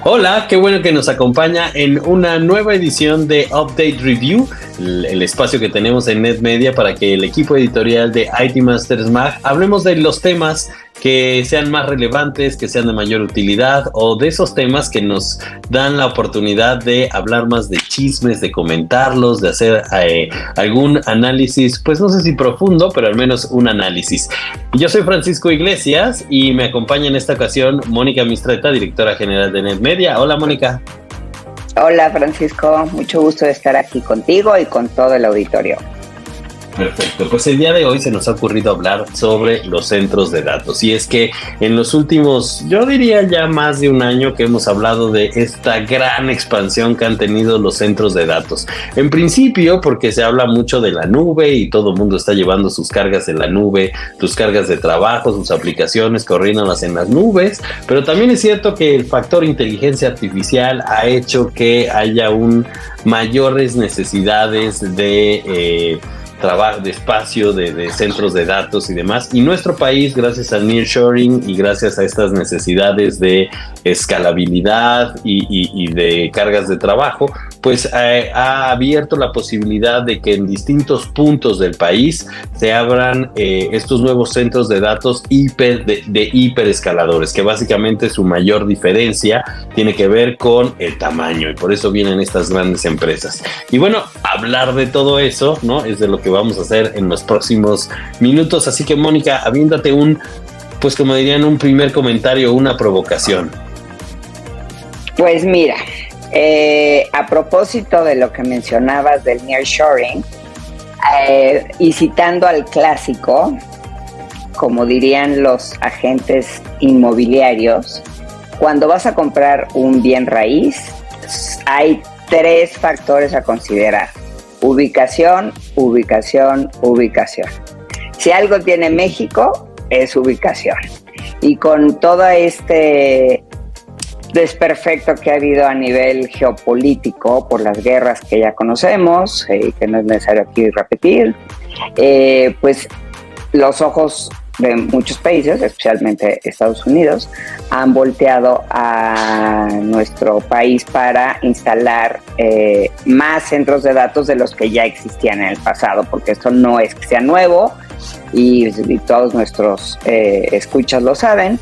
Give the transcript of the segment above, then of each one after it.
Hola, qué bueno que nos acompaña en una nueva edición de Update Review, el espacio que tenemos en NetMedia para que el equipo editorial de IT Masters Mag hablemos de los temas que sean más relevantes, que sean de mayor utilidad o de esos temas que nos dan la oportunidad de hablar más de chismes, de comentarlos, de hacer algún análisis, pues no sé si profundo, pero al menos un análisis. Yo soy Francisco Iglesias y me acompaña en esta ocasión Mónica Mistreta, directora general de NetMedia. Hola, Mónica. Hola, Francisco. Mucho gusto de estar aquí contigo y con todo el auditorio. Perfecto, pues el día de hoy se nos ha ocurrido hablar sobre los centros de datos, y es que en los últimos, yo diría ya más de un año que hemos hablado de esta gran expansión que han tenido los centros de datos. En principio porque se habla mucho de la nube y todo el mundo está llevando sus cargas en la nube, sus cargas de trabajo, sus aplicaciones, corriéndolas en las nubes, pero también es cierto que el factor inteligencia artificial ha hecho que haya mayores necesidades de trabajo, de espacio, de centros de datos y demás. Y nuestro país, gracias al nearshoring y gracias a estas necesidades de escalabilidad y de cargas de trabajo, pues ha abierto la posibilidad de que en distintos puntos del país se abran estos nuevos centros de datos de hiperescaladores, que básicamente su mayor diferencia tiene que ver con el tamaño, y por eso vienen estas grandes empresas. Y bueno, hablar de todo eso, ¿no?, es de lo que vamos a hacer en los próximos minutos. Así que, Mónica, aviéntate pues como dirían, un primer comentario, una provocación. Pues mira, a propósito de lo que mencionabas del nearshoring, y citando al clásico, como dirían los agentes inmobiliarios, cuando vas a comprar un bien raíz, hay 3 factores a considerar: ubicación, ubicación, ubicación. Si algo tiene México, es ubicación. Y con todo este desperfecto que ha habido a nivel geopolítico por las guerras que ya conocemos, que no es necesario aquí repetir, pues los ojos de muchos países, especialmente Estados Unidos, han volteado a nuestro país para instalar más centros de datos de los que ya existían en el pasado, porque esto no es que sea nuevo y todos nuestros escuchas lo saben,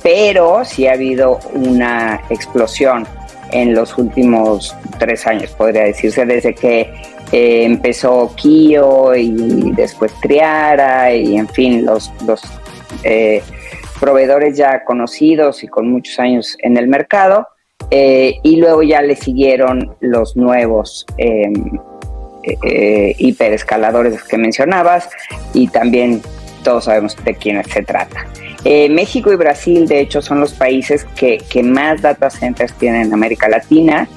pero sí ha habido una explosión en los últimos 3 años, podría decirse, desde que empezó Kio y después Triara y en fin los proveedores ya conocidos y con muchos años en el mercado, y luego ya le siguieron los nuevos hiperescaladores que mencionabas, y también todos sabemos de quiénes se trata. México y Brasil, de hecho, son los países que más data centers tienen en América Latina,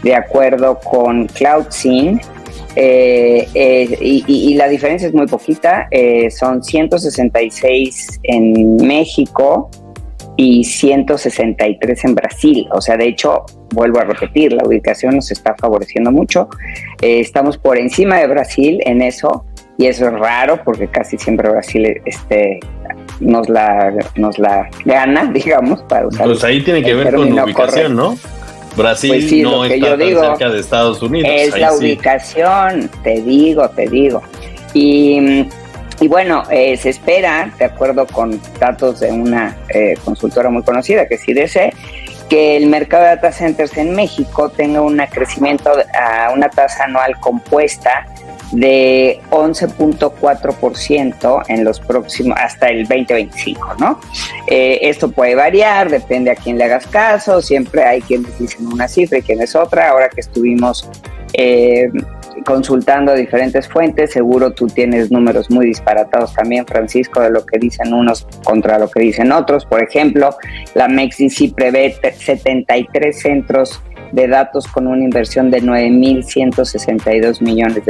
de acuerdo con CloudScene. Y la diferencia es muy poquita, son 166 en México y 163 en Brasil. O sea, de hecho, vuelvo a repetir, la ubicación nos está favoreciendo mucho. Estamos por encima de Brasil en eso, y eso es raro porque casi siempre Brasil nos la gana, digamos, para usar. Pues ahí tiene que ver con la ubicación, correcto, ¿no? Brasil pues sí, no está tan cerca de Estados Unidos. Es ahí la ubicación, te digo. Y bueno, se espera, de acuerdo con datos de una consultora muy conocida, que es IDC, que el mercado de data centers en México tenga un crecimiento a una tasa anual compuesta de 11.4% en los próximos, hasta el 2025, ¿no? Esto puede variar, depende a quién le hagas caso, siempre hay quienes dicen una cifra y quienes otra. Ahora que estuvimos consultando diferentes fuentes, seguro tú tienes números muy disparatados también, Francisco, de lo que dicen unos contra lo que dicen otros. Por ejemplo, la MEXDC prevé 73 centros de datos con una inversión de $9,162 millones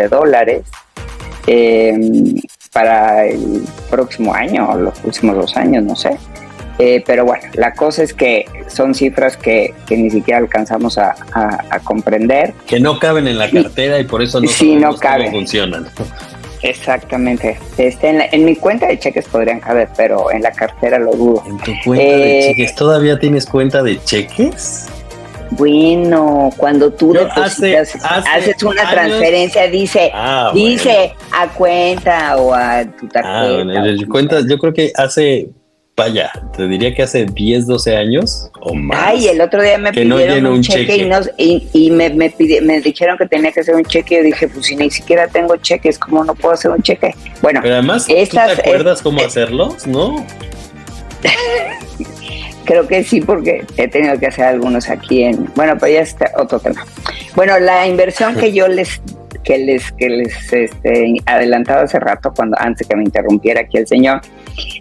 para el próximo año o los próximos 2 años, no sé. Pero bueno, la cosa es que son cifras que ni siquiera alcanzamos a comprender. Que no caben en la cartera y por eso no sabemos cómo funcionan. Exactamente. En mi cuenta de cheques podrían caber, pero en la cartera lo dudo. ¿En tu cuenta de cheques? ¿Todavía tienes cuenta de cheques? Bueno, cuando tú depositas, haces una años, transferencia, dice a cuenta o a tu tarjeta. Cuenta, yo creo que vaya, te diría que hace 10, 12 años o más. Ay, el otro día me pidieron un cheque y me dijeron que tenía que hacer un cheque. Yo dije, pues si ni siquiera tengo cheques, ¿cómo no puedo hacer un cheque? Bueno, pero además, ¿tú te acuerdas cómo hacerlos, no? Creo que sí, porque he tenido que hacer algunos aquí bueno, pues ya está otro tema. Bueno, la inversión que yo les adelantaba hace rato, antes que me interrumpiera aquí el señor,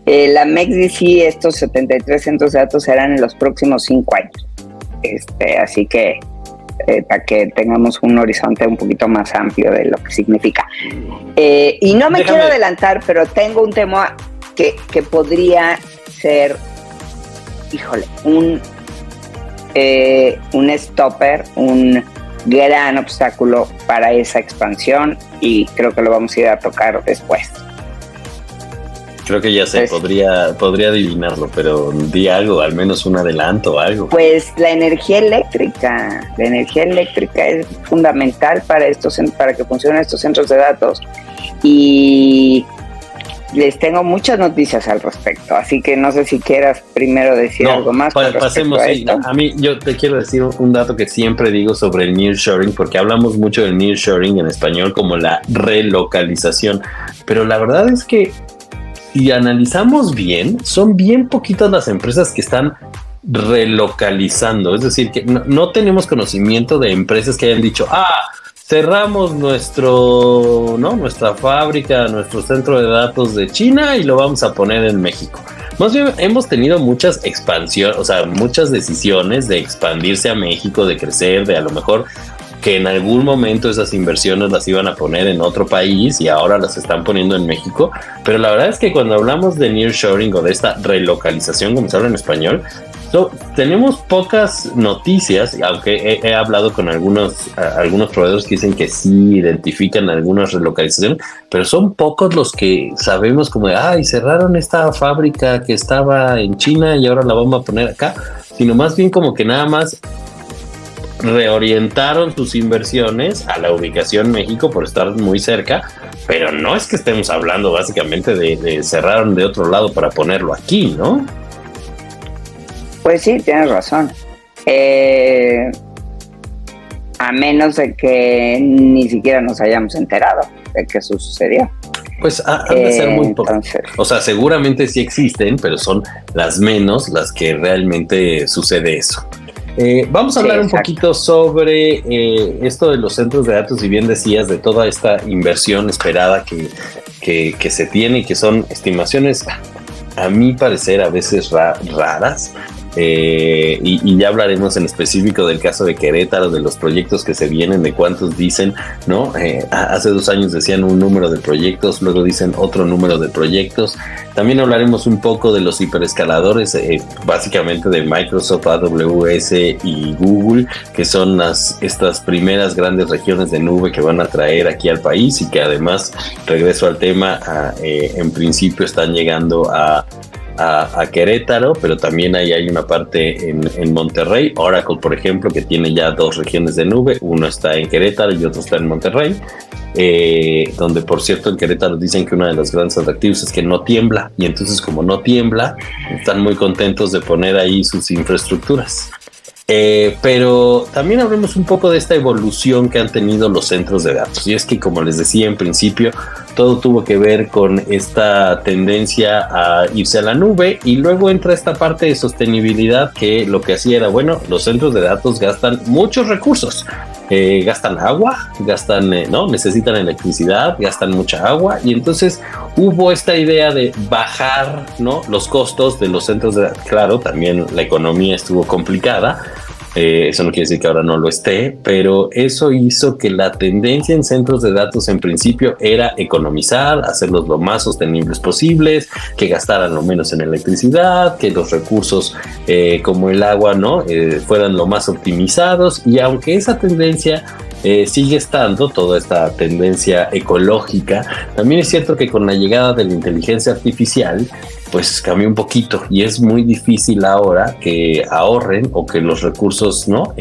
la MEXDC, estos 73 centros de datos serán en los próximos 5 años. Así que para que tengamos un horizonte un poquito más amplio de lo que significa. Y no me quiero adelantar, pero tengo un tema que podría ser, híjole, un stopper, un gran obstáculo para esa expansión, y creo que lo vamos a ir a tocar después. Creo que ya sé, podría adivinarlo, pero di algo, al menos un adelanto o algo. Pues la energía eléctrica es fundamental para que funcionen estos centros de datos, y les tengo muchas noticias al respecto, así que no sé si quieras primero decir algo más. Pasemos, sí. A mí, yo te quiero decir un dato que siempre digo sobre el nearshoring, porque hablamos mucho del nearshoring en español como la relocalización, pero la verdad es que si analizamos bien, son bien poquitas las empresas que están relocalizando, es decir, que no tenemos conocimiento de empresas que hayan dicho, cerramos nuestra fábrica, nuestro centro de datos de China y lo vamos a poner en México. Más bien hemos tenido muchas expansiones, o sea, muchas decisiones de expandirse a México, de crecer, de a lo mejor que en algún momento esas inversiones las iban a poner en otro país y ahora las están poniendo en México. Pero la verdad es que cuando hablamos de nearshoring o de esta relocalización, como se habla en español, tenemos pocas noticias, aunque he hablado con algunos proveedores que dicen que sí identifican algunas relocalizaciones, pero son pocos los que sabemos como de, cerraron esta fábrica que estaba en China y ahora la vamos a poner acá, sino más bien como que nada más reorientaron sus inversiones a la ubicación México por estar muy cerca, pero no es que estemos hablando básicamente de cerraron de otro lado para ponerlo aquí, ¿no? Pues sí, tienes razón. A menos de que ni siquiera nos hayamos enterado de que eso sucedió. Pues han de ser muy pocas. O sea, seguramente sí existen, pero son las menos las que realmente sucede eso. Vamos a hablar un poquito sobre esto de los centros de datos, y bien decías de toda esta inversión esperada que se tiene y que son estimaciones, a mi parecer, a veces raras. Y ya hablaremos en específico del caso de Querétaro, de los proyectos que se vienen, de cuántos dicen, ¿no? Hace 2 años decían un número de proyectos, luego dicen otro número de proyectos. También hablaremos un poco de los hiperescaladores, básicamente de Microsoft, AWS y Google, que son estas primeras grandes regiones de nube que van a traer aquí al país, y que además, regreso al tema, en principio están llegando a Querétaro, pero también ahí hay una parte en Monterrey. Oracle, por ejemplo, que tiene ya 2 regiones de nube, uno está en Querétaro y otro está en Monterrey, donde, por cierto, en Querétaro dicen que uno de los grandes atractivos es que no tiembla, y entonces, como no tiembla, están muy contentos de poner ahí sus infraestructuras. Pero también hablemos un poco de esta evolución que han tenido los centros de datos, y es que, como les decía en principio, todo tuvo que ver con esta tendencia a irse a la nube, y luego entra esta parte de sostenibilidad, que lo que hacía era, bueno, los centros de datos gastan muchos recursos, gastan agua, necesitan electricidad, gastan mucha agua, y entonces hubo esta idea de bajar, ¿no?, los costos de los centros de datos. Claro, también la economía estuvo complicada. Eso no quiere decir que ahora no lo esté, pero eso hizo que la tendencia en centros de datos en principio era economizar, hacerlos lo más sostenibles posibles, que gastaran lo menos en electricidad, que los recursos como el agua, ¿no?, fueran lo más optimizados. Y aunque esa tendencia sigue estando, toda esta tendencia ecológica, también es cierto que con la llegada de la inteligencia artificial pues cambió un poquito y es muy difícil ahora que ahorren o que los recursos, ¿no?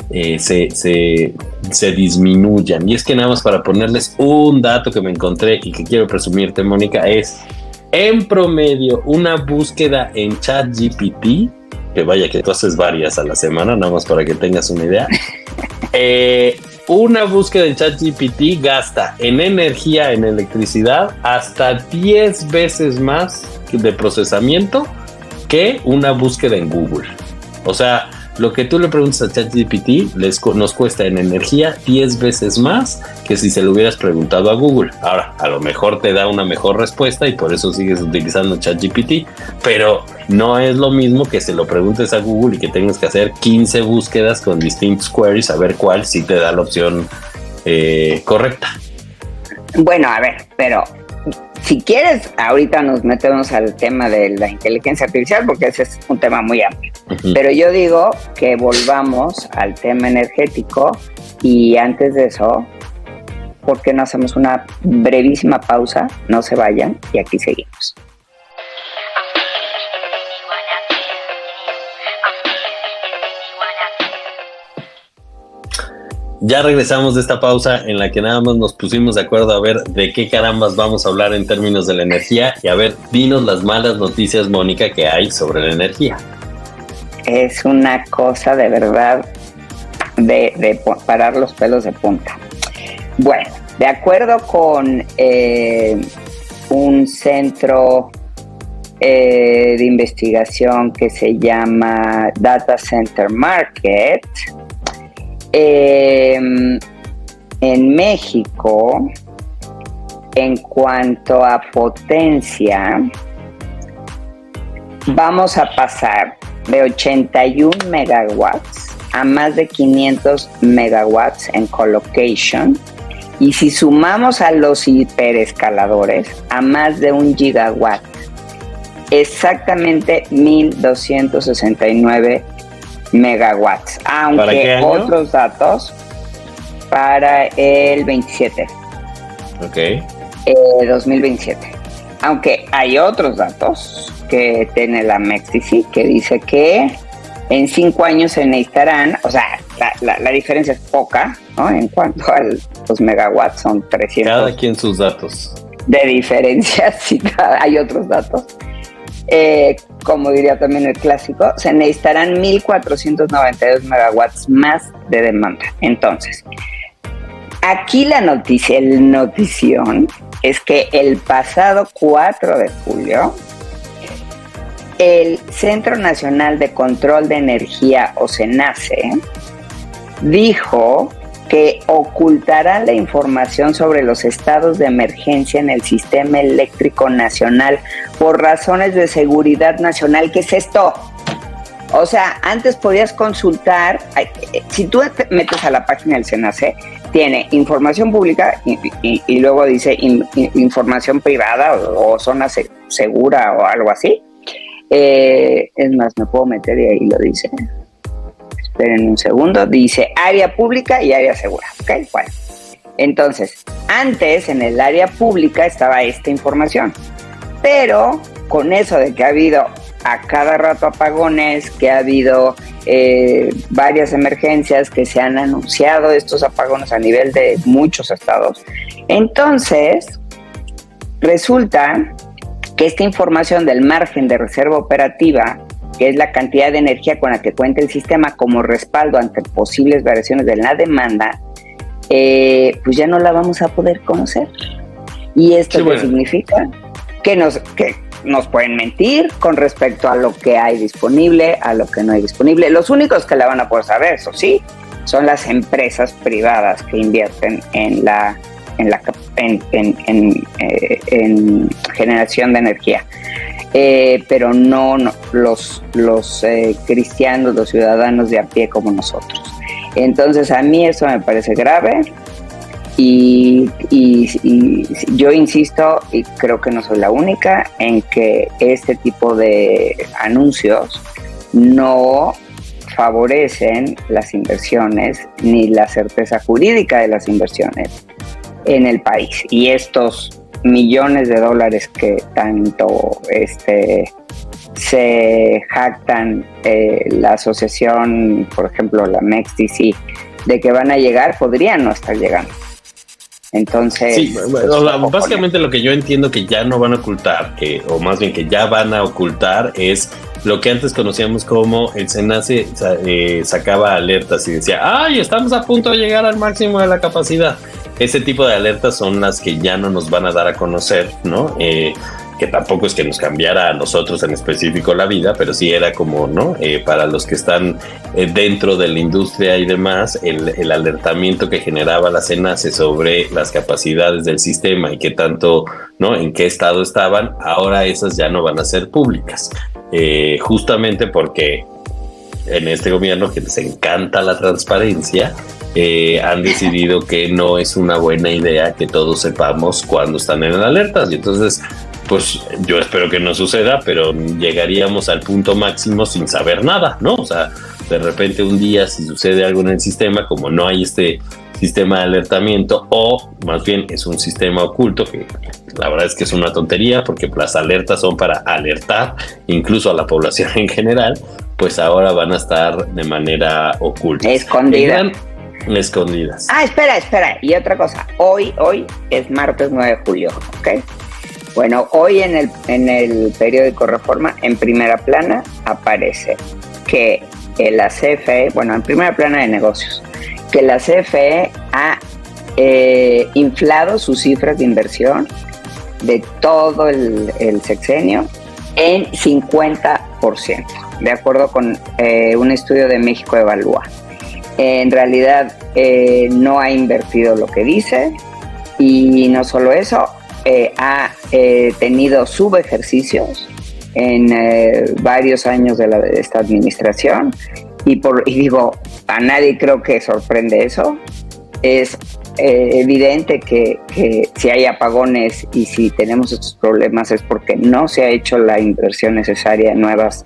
Se disminuyan. Y es que nada más para ponerles un dato que me encontré y que quiero presumirte, Mónica, es en promedio una búsqueda en ChatGPT, que vaya que tú haces varias a la semana, nada más para que tengas una idea. Una búsqueda en ChatGPT gasta en energía, en electricidad, hasta 10 veces más de procesamiento que una búsqueda en Google. O sea, lo que tú le preguntas a ChatGPT nos cuesta en energía 10 veces más que si se lo hubieras preguntado a Google. Ahora, a lo mejor te da una mejor respuesta y por eso sigues utilizando ChatGPT, pero no es lo mismo que se lo preguntes a Google y que tengas que hacer 15 búsquedas con distintos queries a ver cuál sí te da la opción correcta. Bueno, a ver, pero si quieres, ahorita nos metemos al tema de la inteligencia artificial porque ese es un tema muy amplio. Uh-huh. Pero yo digo que volvamos al tema energético y antes de eso, ¿por qué no hacemos una brevísima pausa? No se vayan y aquí seguimos. Ya regresamos de esta pausa en la que nada más nos pusimos de acuerdo a ver de qué carambas vamos a hablar en términos de la energía y a ver, dinos las malas noticias, Mónica, que hay sobre la energía. Es una cosa de verdad de parar los pelos de punta. Bueno, de acuerdo con un centro de investigación que se llama Data Center Market, en México, en cuanto a potencia, vamos a pasar de 81 megawatts a más de 500 megawatts en colocation, y si sumamos a los hiperescaladores, a más de 1 gigawatt, exactamente 1,269 megawatts, aunque otros datos para el 27. Ok. 2027. Aunque hay otros datos que tiene la MEXDC que dice que en 5 años se necesitarán, o sea, la diferencia es poca, ¿no? En cuanto a los megawatts, son 300. Cada quien sus datos. De diferencia, sí, hay otros datos. Como diría también el clásico, se necesitarán 1,492 megawatts más de demanda. Entonces, aquí la noticia, el notición, es que el pasado 4 de julio, el Centro Nacional de Control de Energía, o CENACE, dijo que ocultará la información sobre los estados de emergencia en el sistema eléctrico nacional por razones de seguridad nacional. ¿Qué es esto? O sea, antes podías consultar, si tú te metes a la página del CENACE, tiene información pública y luego dice información privada o zona segura o algo así. Es más, me puedo meter y ahí lo dice. Esperen un segundo, dice área pública y área segura, ¿ok? Bueno, entonces, antes en el área pública estaba esta información, pero con eso de que ha habido a cada rato apagones, que ha habido varias emergencias, que se han anunciado estos apagones a nivel de muchos estados, entonces resulta que esta información del margen de reserva operativa, que es la cantidad de energía con la que cuenta el sistema como respaldo ante posibles variaciones de la demanda, pues ya no la vamos a poder conocer. ¿Y esto qué significa? Que nos pueden mentir con respecto a lo que hay disponible, a lo que no hay disponible. Los únicos que la van a poder saber, eso sí, son las empresas privadas que invierten en generación de energía. Pero no los cristianos, los ciudadanos de a pie como nosotros. Entonces a mí eso me parece grave y yo insisto, y creo que no soy la única, en que este tipo de anuncios no favorecen las inversiones ni la certeza jurídica de las inversiones en el país. Y estos millones de dólares que tanto se jactan la asociación, por ejemplo, la MEXDC, de que van a llegar, podrían no estar llegando. Entonces, sí, bueno, básicamente lo que yo entiendo que ya no van a ocultar, o más bien que ya van a ocultar, es lo que antes conocíamos como el SENACE sacaba alertas y decía, ¡ay, estamos a punto de llegar al máximo de la capacidad! Ese tipo de alertas son las que ya no nos van a dar a conocer, ¿no? Que tampoco es que nos cambiara a nosotros en específico la vida, pero sí era como, ¿no? Para los que están dentro de la industria y demás, el alertamiento que generaba la SENACE sobre las capacidades del sistema y qué tanto, ¿no? En qué estado estaban, ahora esas ya no van a ser públicas. Justamente porque en este gobierno, que les encanta la transparencia, han decidido que no es una buena idea que todos sepamos cuándo están en alertas, y entonces pues yo espero que no suceda, pero llegaríamos al punto máximo sin saber nada, ¿no? O sea, de repente un día si sucede algo en el sistema, como no hay este sistema de alertamiento, o más bien es un sistema oculto, que la verdad es que es una tontería, porque las alertas son para alertar incluso a la población en general, pues ahora van a estar de manera oculta. Escondidas. Espera. Y otra cosa, hoy es martes 9 de julio, ¿ok? Bueno, hoy en el periódico Reforma, en primera plana, aparece que la CFE, bueno, en primera plana de negocios, que la CFE ha inflado sus cifras de inversión de todo el sexenio en 50%, de acuerdo con un estudio de México Evalúa. En realidad no ha invertido lo que dice, y no solo eso, ha tenido subejercicios en varios años de esta administración, y digo, a nadie creo que sorprende eso. Es evidente que si hay apagones y si tenemos estos problemas es porque no se ha hecho la inversión necesaria en nuevas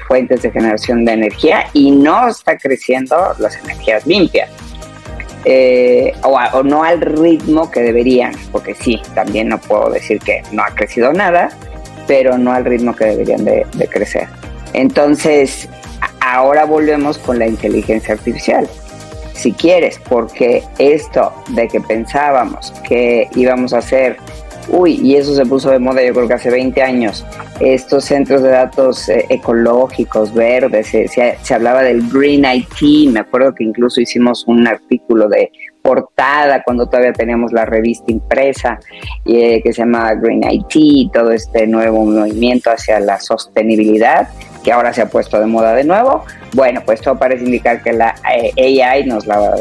fuentes de generación de energía, y no está creciendo las energías limpias. O no al ritmo que deberían, porque sí, también no puedo decir que no ha crecido nada, pero no al ritmo que deberían de crecer. Entonces, ahora volvemos con la inteligencia artificial, si quieres, porque esto de que pensábamos que íbamos a hacer, y eso se puso de moda yo creo que hace 20 años, estos centros de datos ecológicos, verdes, se hablaba del Green IT. Me acuerdo que incluso hicimos un artículo de portada cuando todavía teníamos la revista impresa, que se llamaba Green IT, todo este nuevo movimiento hacia la sostenibilidad, que ahora se ha puesto de moda de nuevo. Bueno, pues todo parece indicar que la AI nos va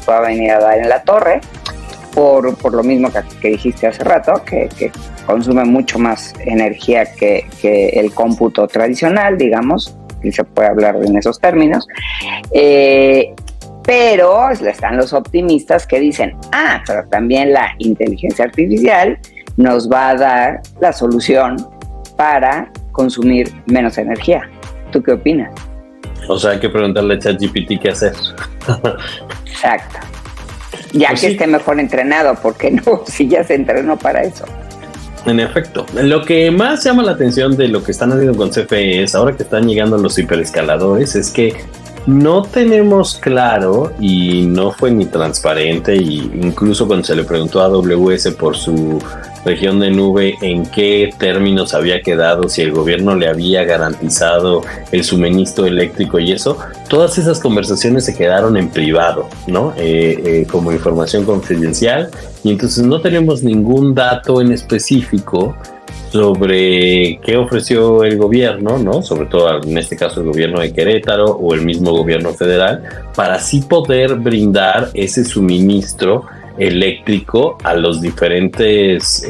a venir a dar en la torre, por lo mismo que dijiste hace rato, que consume mucho más energía que el cómputo tradicional, digamos, y se puede hablar en esos términos. Pero están los optimistas que dicen, pero también la inteligencia artificial nos va a dar la solución para consumir menos energía. ¿Tú qué opinas? O sea, hay que preguntarle a ChatGPT qué hacer. Exacto. Ya pues que sí, esté mejor entrenado, porque no, si ya se entrenó para eso. En efecto, lo que más llama la atención de lo que están haciendo con CFE es, ahora que están llegando los hiperescaladores, es que no tenemos claro, y no fue ni transparente, y incluso cuando se le preguntó a AWS por su región de nube en qué términos había quedado, si el gobierno le había garantizado el suministro eléctrico y eso, todas esas conversaciones se quedaron en privado, ¿no? Como información confidencial, y entonces no tenemos ningún dato en específico sobre qué ofreció el gobierno, ¿no? Sobre todo en este caso el gobierno de Querétaro o el mismo gobierno federal, para así poder brindar ese suministro eléctrico a los diferentes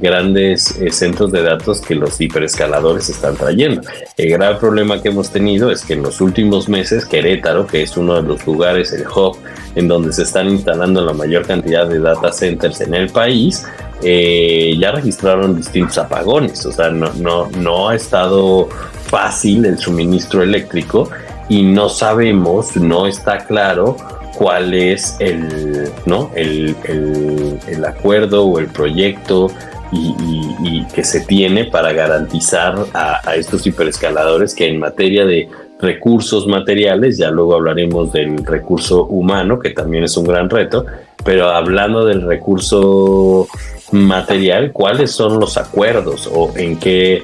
grandes centros de datos que los hiperescaladores están trayendo. El gran problema que hemos tenido es que en los últimos meses Querétaro, que es uno de los lugares, el hub en donde se están instalando la mayor cantidad de data centers en el país, ya registraron distintos apagones. O sea, no ha estado fácil el suministro eléctrico, y no sabemos, no está claro cuál es el acuerdo o el proyecto y que se tiene para garantizar a estos hiperescaladores que en materia de recursos materiales, ya luego hablaremos del recurso humano, que también es un gran reto, pero hablando del recurso material, ¿cuáles son los acuerdos o en qué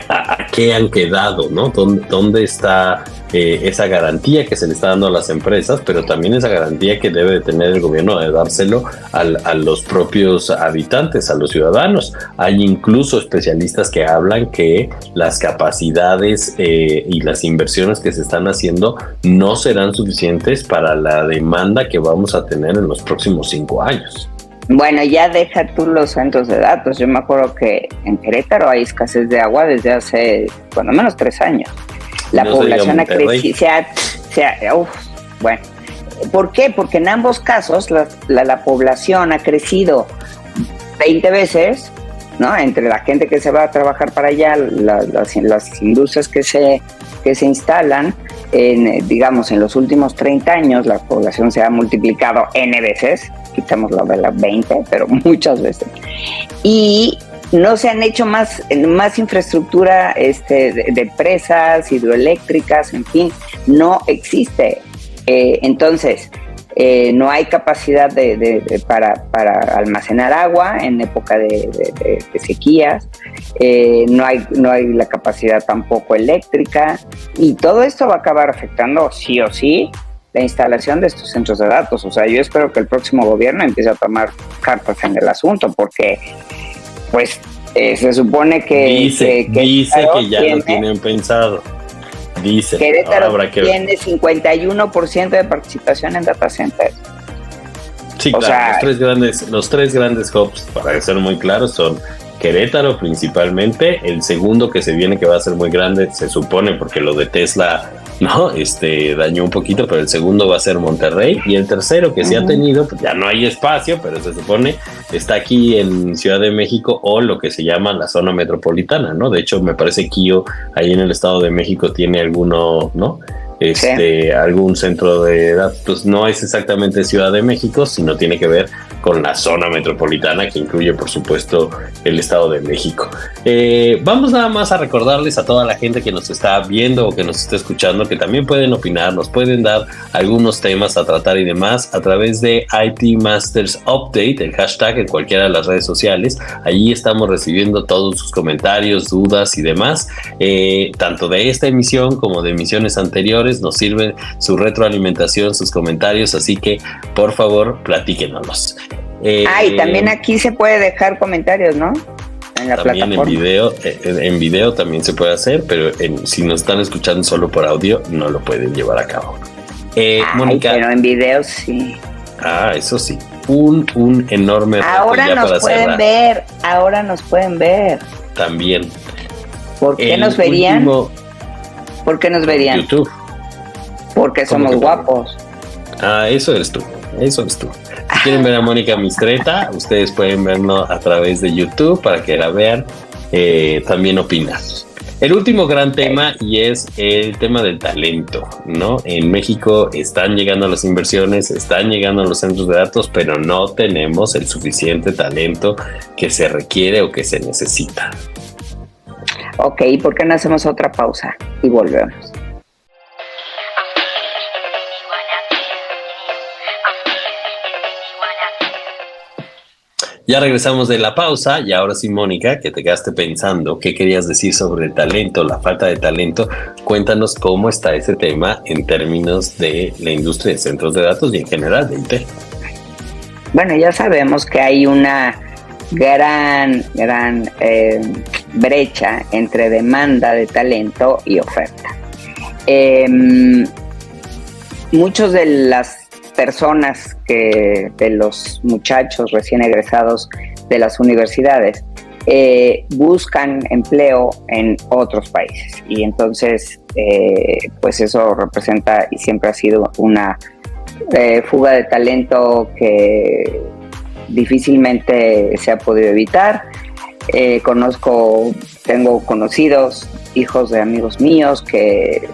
a qué han quedado, ¿no? ¿Dónde está esa garantía que se le está dando a las empresas, pero también esa garantía que debe de tener el gobierno de dárselo a los propios habitantes, a los ciudadanos? Hay incluso especialistas que hablan que las capacidades y las inversiones que se están haciendo no serán suficientes para la demanda que vamos a tener en los próximos 5 años. Bueno, ya deja tú los centros de datos. Yo me acuerdo que en Querétaro hay escasez de agua desde hace, cuando menos 3 años. La población ha crecido, bueno, ¿por qué? Porque en ambos casos la población ha crecido 20 veces, ¿no? Entre la gente que se va a trabajar para allá, las industrias que se instalan, digamos, en los últimos 30 años la población se ha multiplicado N veces, quitamos lo de las 20, pero muchas veces. Y no se han hecho más infraestructura de presas, hidroeléctricas, en fin, no existe. Entonces, no hay capacidad para almacenar agua en época de sequías, no hay la capacidad tampoco eléctrica, y todo esto va a acabar afectando sí o sí la instalación de estos centros de datos. O sea, yo espero que el próximo gobierno empiece a tomar cartas en el asunto, porque pues se supone que dice que ya lo tienen pensado. Dice Querétaro tiene 51% de participación en data centers. Sí, o claro, los tres grandes hubs, para ser muy claros, son Querétaro principalmente. El segundo que se viene, que va a ser muy grande, se supone, porque lo de Tesla dañó un poquito, pero el segundo va a ser Monterrey, y el tercero que se ha tenido, pues ya no hay espacio, pero se supone está aquí en Ciudad de México, o lo que se llama la zona metropolitana, ¿no? De hecho, me parece que ahí en el Estado de México tiene alguno, ¿no? Sí. Algún centro de datos. No es exactamente Ciudad de México, sino tiene que ver con la zona metropolitana, que incluye, por supuesto, el Estado de México. Vamos nada más a recordarles a toda la gente que nos está viendo o que nos está escuchando que también pueden opinar, nos pueden dar algunos temas a tratar y demás a través de IT Masters Update, el hashtag en cualquiera de las redes sociales. Allí estamos recibiendo todos sus comentarios, dudas y demás, tanto de esta emisión como de emisiones anteriores. Nos sirve su retroalimentación, sus comentarios, así que por favor platíquenos. Y también aquí se puede dejar comentarios, ¿no? En la también plataforma. En video también se puede hacer, pero si nos están escuchando solo por audio no lo pueden llevar a cabo. Mónica, pero en video sí. Eso sí, un enorme reto. Ahora nos pueden ver, ahora nos pueden ver. También. ¿Por qué nos verían? ¿Por qué nos verían? YouTube. Porque somos guapos. Eso eres tú. Si quieren ver a Mónica Mistreta, ustedes pueden verlo a través de YouTube para que la vean. También opinar. El último gran tema, y es el tema del talento, ¿no? En México están llegando las inversiones, están llegando los centros de datos, pero no tenemos el suficiente talento que se requiere o que se necesita. Ok, ¿por qué no hacemos otra pausa y volvemos? Ya regresamos de la pausa, y ahora sí, Mónica, que te quedaste pensando qué querías decir sobre el talento, la falta de talento. Cuéntanos cómo está ese tema en términos de la industria de centros de datos y en general de IT. Bueno, ya sabemos que hay una gran brecha entre demanda de talento y oferta. Muchos de las personas de los muchachos recién egresados de las universidades buscan empleo en otros países, y entonces pues eso representa y siempre ha sido una fuga de talento que difícilmente se ha podido evitar. Tengo conocidos, hijos de amigos míos, que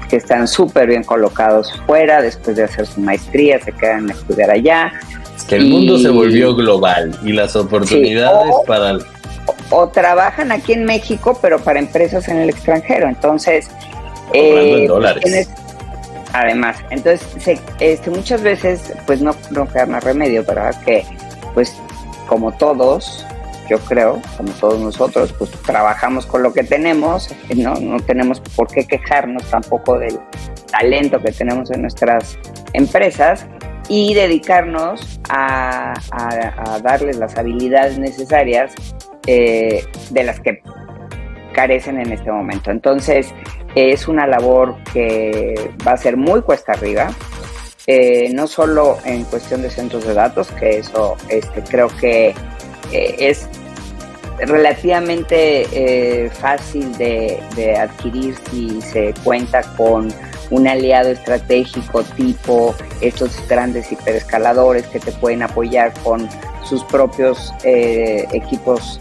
que están súper bien colocados fuera, después de hacer su maestría, se quedan a estudiar allá. Es que el mundo se volvió global y las oportunidades para... O trabajan aquí en México, pero para empresas en el extranjero, entonces... cobrando en dólares. Además, entonces muchas veces pues no queda más remedio, ¿verdad? Que pues como todos, yo creo, como todos nosotros, pues trabajamos con lo que tenemos, no tenemos por qué quejarnos tampoco del talento que tenemos en nuestras empresas y dedicarnos a darles las habilidades necesarias de las que carecen en este momento. Entonces, es una labor que va a ser muy cuesta arriba, no solo en cuestión de centros de datos, que eso creo que es relativamente fácil de adquirir si se cuenta con un aliado estratégico tipo estos grandes hiperescaladores que te pueden apoyar con sus propios equipos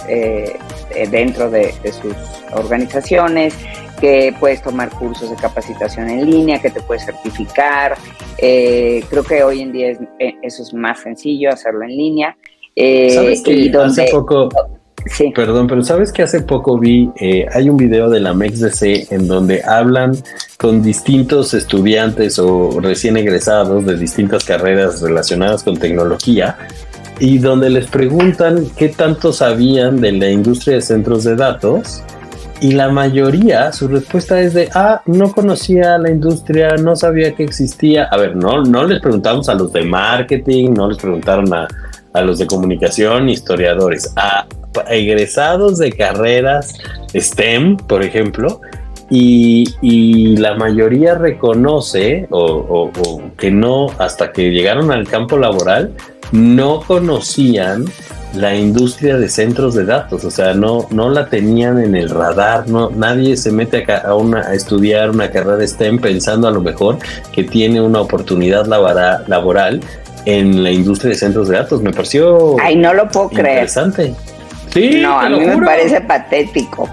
dentro de sus organizaciones, que puedes tomar cursos de capacitación en línea, que te puedes certificar. Creo que hoy en día eso es más sencillo, hacerlo en línea. ¿Sabes que hace poco... Sí. Perdón, pero ¿sabes que hace poco vi, hay un video de la MEXDC en donde hablan con distintos estudiantes o recién egresados de distintas carreras relacionadas con tecnología y donde les preguntan qué tanto sabían de la industria de centros de datos? Y la mayoría, su respuesta es de, no conocía la industria, no sabía que existía. A ver, no les preguntamos a los de marketing, no les preguntaron a los de comunicación, historiadores, a egresados de carreras STEM, por ejemplo, y la mayoría reconoce o que no, hasta que llegaron al campo laboral, no conocían la industria de centros de datos, o sea, no la tenían en el radar, nadie se mete a estudiar una carrera STEM pensando a lo mejor que tiene una oportunidad laboral en la industria de centros de datos. Me pareció no lo puedo interesante. Creer. Sí, no, a mí juro. Me parece patético.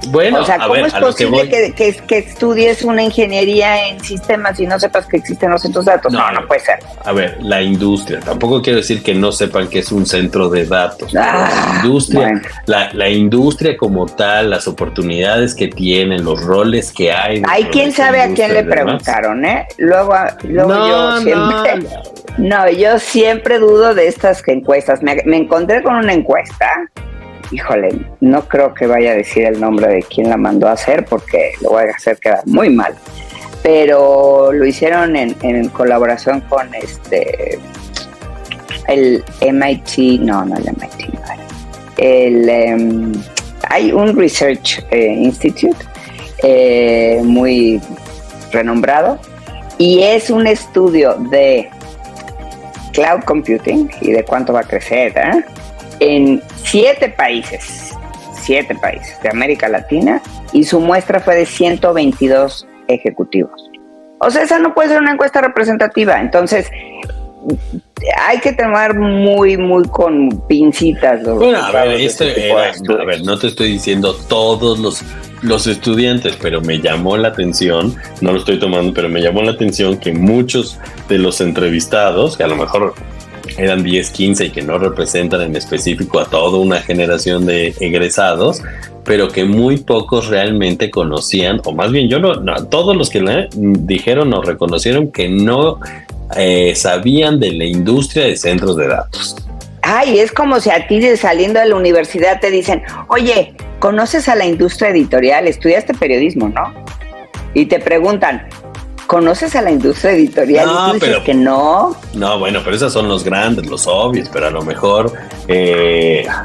Bueno, o sea, ¿cómo es posible que estudies una ingeniería en sistemas y no sepas que existen los centros de datos? No puede ser. A ver, la industria, tampoco quiero decir que no sepan que es un centro de datos. La industria, bueno. la industria como tal, las oportunidades que tienen, los roles que hay. Hay quien sabe a quién le preguntaron, Luego yo siempre... No, yo siempre dudo de estas encuestas. Me encontré con una encuesta. Híjole, no creo que vaya a decir el nombre de quién la mandó a hacer porque lo voy a hacer quedar muy mal. Pero lo hicieron en colaboración con el MIT, no el MIT, hay un Research Institute muy renombrado y es un estudio de cloud computing y de cuánto va a crecer, en 7 países de América Latina y su muestra fue de 122 ejecutivos. O sea, esa no puede ser una encuesta representativa. Entonces, hay que tomar muy, muy con pincitas. Bueno, a ver, no te estoy diciendo todos los estudiantes, pero me llamó la atención, no lo estoy tomando, pero me llamó la atención que muchos de los entrevistados, que a lo mejor eran 10, 15 y que no representan en específico a toda una generación de egresados, pero que muy pocos realmente conocían, o más bien todos los que dijeron o reconocieron que no sabían de la industria de centros de datos. Ay, es como si a ti saliendo de la universidad te dicen, oye, ¿conoces a la industria editorial? Estudiaste periodismo, ¿no? Y te preguntan, ¿conoces a la industria editorial? No, y tú dices que no. No, bueno, pero esos son los grandes, los obvios, pero a lo mejor,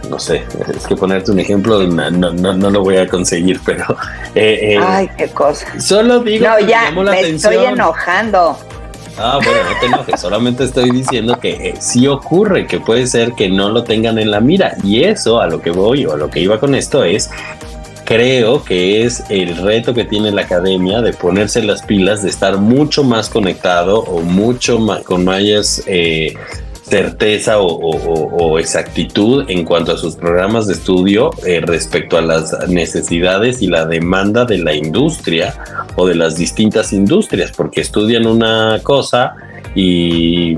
no sé, es que ponerte un ejemplo no lo voy a conseguir, pero... ay, qué cosa. Solo digo que me llamó la atención. Estoy enojando. Bueno, no te enojes, solamente estoy diciendo que sí ocurre, que puede ser que no lo tengan en la mira, y eso a lo que voy o a lo que iba con esto es... Creo que es el reto que tiene la academia de ponerse las pilas, de estar mucho más conectado o mucho más, con mayas certeza o exactitud en cuanto a sus programas de estudio respecto a las necesidades y la demanda de la industria o de las distintas industrias, porque estudian una cosa y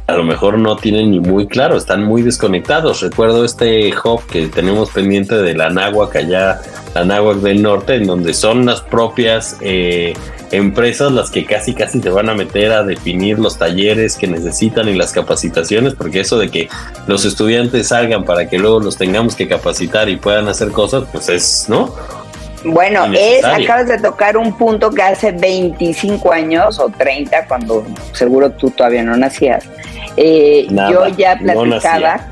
a lo mejor no tienen ni muy claro, están muy desconectados. Recuerdo este hub que tenemos pendiente de la Anáhuac allá, la Anáhuac del Norte, en donde son las propias empresas las que casi te van a meter a definir los talleres que necesitan y las capacitaciones, porque eso de que los estudiantes salgan para que luego los tengamos que capacitar y puedan hacer cosas, pues es, ¿no? Bueno, acabas de tocar un punto que hace 25 años o 30, cuando seguro tú todavía no nacías. Yo ya platicaba,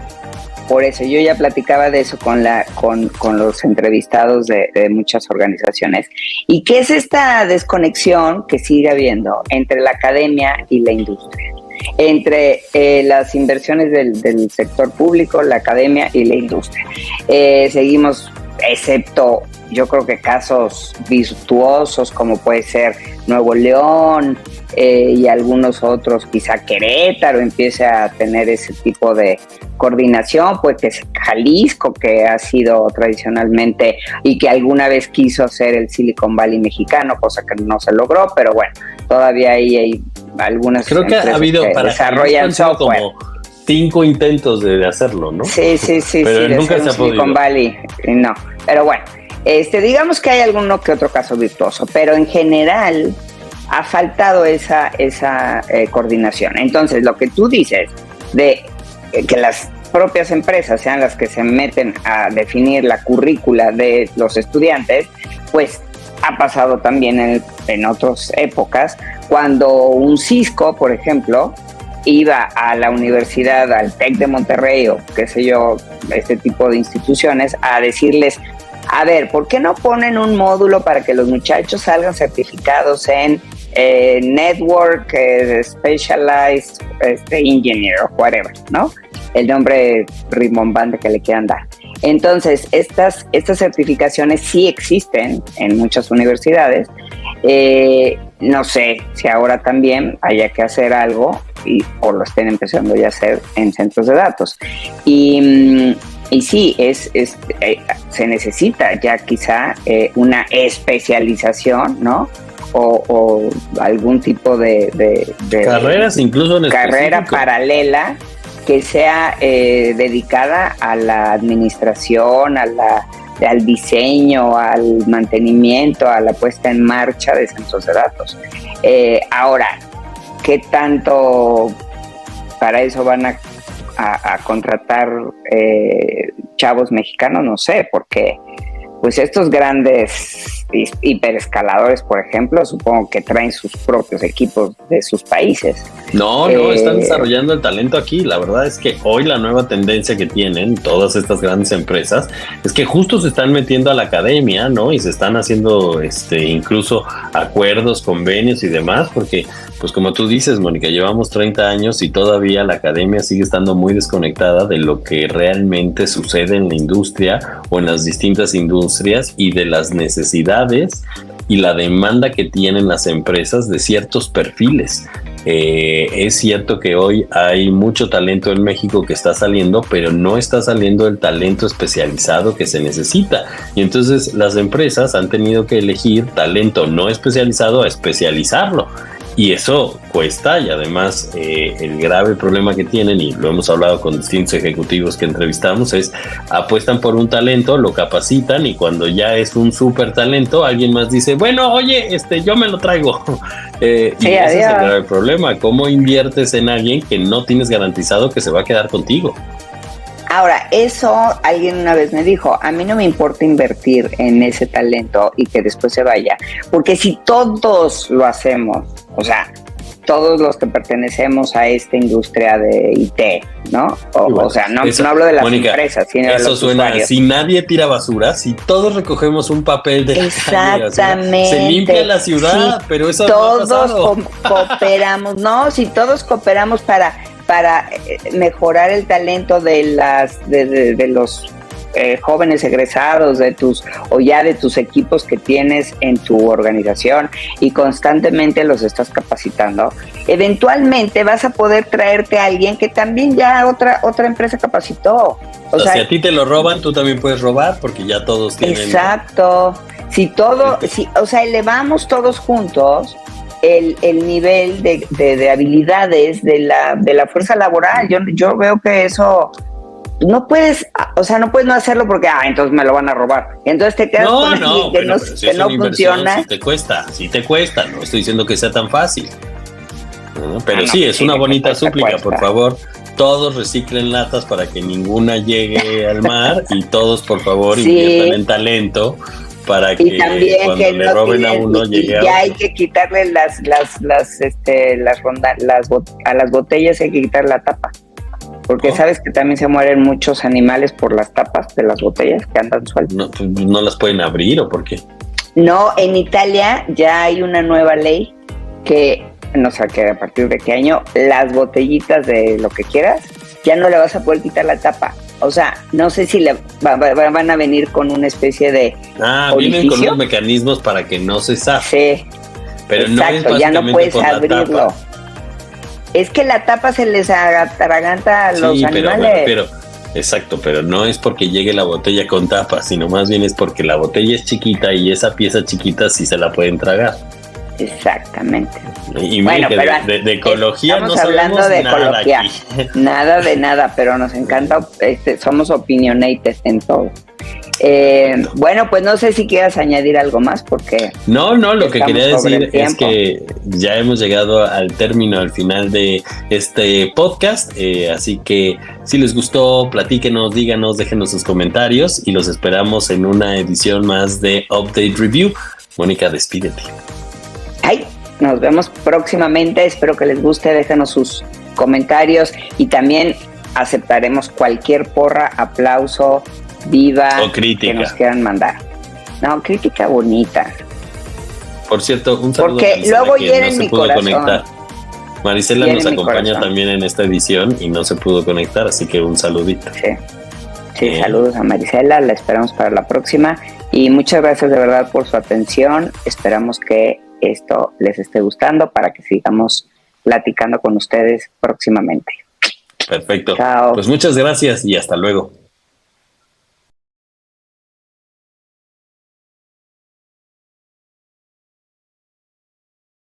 por eso yo ya platicaba de eso con los entrevistados de muchas organizaciones. ¿Y qué es esta desconexión que sigue habiendo entre la academia y la industria? Entre las inversiones del sector público, la academia y la industria. Seguimos, excepto yo creo que casos virtuosos como puede ser Nuevo León y algunos otros, quizá Querétaro empiece a tener ese tipo de coordinación, pues que es Jalisco, que ha sido tradicionalmente y que alguna vez quiso hacer el Silicon Valley mexicano, cosa que no se logró, pero bueno, todavía ahí hay algunas creo que ha habido que para desarrollan software. Como 5 intentos de hacerlo, ¿no? Sí, pero nunca se ha podido. Silicon Valley, no, pero bueno. Digamos que hay alguno que otro caso virtuoso, pero en general ha faltado esa coordinación. Entonces, lo que tú dices de que las propias empresas sean las que se meten a definir la currícula de los estudiantes, pues ha pasado también en otras épocas, cuando un Cisco, por ejemplo, iba a la universidad, al TEC de Monterrey o qué sé yo, este tipo de instituciones, a decirles: a ver, ¿por qué no ponen un módulo para que los muchachos salgan certificados en Network Specialized Engineer o whatever, ¿no? El nombre rimbombante que le quieran dar. Entonces, estas certificaciones sí existen en muchas universidades. No sé si ahora también haya que hacer algo o lo estén empezando ya a hacer en centros de datos. Y sí, se necesita ya quizá una especialización, ¿no? O algún tipo de carreras, incluso en carrera específico, paralela que sea dedicada a la administración, al diseño, al mantenimiento, a la puesta en marcha de centros de datos. Ahora, ¿qué tanto para eso van a contratar chavos mexicanos? No sé, porque pues estos grandes hiperescaladores, por ejemplo, supongo que traen sus propios equipos de sus países. No, están desarrollando el talento aquí. La verdad es que hoy la nueva tendencia que tienen todas estas grandes empresas es que justo se están metiendo a la academia, ¿no? Y se están haciendo incluso acuerdos, convenios y demás, porque pues como tú dices, Mónica, llevamos 30 años y todavía la academia sigue estando muy desconectada de lo que realmente sucede en la industria o en las distintas industrias y de las necesidades y la demanda que tienen las empresas de ciertos perfiles. Es cierto que hoy hay mucho talento en México que está saliendo, pero no está saliendo el talento especializado que se necesita. Y entonces las empresas han tenido que elegir talento no especializado a especializarlo. Y eso cuesta, y además el grave problema que tienen, y lo hemos hablado con distintos ejecutivos que entrevistamos, es apuestan por un talento, lo capacitan y cuando ya es un súper talento, alguien más dice, bueno, oye, yo me lo traigo. Y ese es el grave problema. ¿Cómo inviertes en alguien que no tienes garantizado que se va a quedar contigo? Ahora, eso alguien una vez me dijo, a mí no me importa invertir en ese talento y que después se vaya, porque si todos lo hacemos, o sea, todos los que pertenecemos a esta industria de IT, ¿no? O sea, no hablo de las Mónica, empresas, sino de los usuarios. Si nadie tira basura, si todos recogemos un papel de exactamente, se limpia la ciudad, pero eso todos no ha pasado. Cooperamos, no, si todos cooperamos para mejorar el talento de los jóvenes egresados o ya de tus equipos que tienes en tu organización y constantemente los estás capacitando, eventualmente vas a poder traerte a alguien que también ya otra empresa capacitó. O sea, si a ti te lo roban, tú también puedes robar porque ya todos tienen... Exacto. O sea, elevamos todos juntos el nivel de habilidades de la fuerza laboral. Yo veo que eso no puedes no hacerlo porque entonces me lo van a robar. Entonces te quedas con alguien que no funciona. Sí te cuesta, no estoy diciendo que sea tan fácil. Pero sí, es una bonita súplica, por favor. Todos reciclen latas para que ninguna llegue al mar y todos, por favor, inviertan en talento para que cuando le roben a uno llegue a otro. Ya hay que quitarle a las botellas, hay que quitar la tapa. Porque sabes que también se mueren muchos animales por las tapas de las botellas que andan sueltas. ¿No las pueden abrir o por qué? No, en Italia ya hay una nueva ley que no sé que a partir de qué año, las botellitas de lo que quieras, ya no le vas a poder quitar la tapa. O sea, no sé si van a venir con una especie de vienen con unos mecanismos para que no se zafe. Sí, pero exacto, no es ya no puedes abrirlo. Es que la tapa se les atraganta a los animales. Exacto, pero no es porque llegue la botella con tapa, sino más bien es porque la botella es chiquita y esa pieza chiquita sí se la pueden tragar. Exactamente. Y bueno, pero de ecología estamos no hablando de ecología, nada de nada, pero nos encanta, somos opinionated en todo. Bueno, pues no sé si quieras añadir algo más porque no, lo que quería decir es que ya hemos llegado al final de este podcast, así que si les gustó, platíquenos, díganos, déjenos sus comentarios y los esperamos en una edición más de Update Review. Mónica, despídete. Nos vemos próximamente, espero que les guste, déjenos sus comentarios y también aceptaremos cualquier porra, aplauso, viva o crítica que nos quieran mandar. No, crítica bonita. Por cierto, un saludo porque luego hieren mi corazón. Conectar. Marisela nos acompaña también en esta edición y no se pudo conectar, así que un saludito. Sí, saludos a Marisela, la esperamos para la próxima y muchas gracias de verdad por su atención. Esperamos que esto les esté gustando para que sigamos platicando con ustedes próximamente. Perfecto. Chao. Pues muchas gracias y hasta luego.